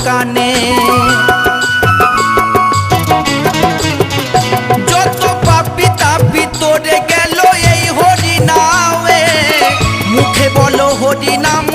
কানে। যত পাপি তাপি তোরে গেল এই হরি নামে, মুখে বলো হরি নাম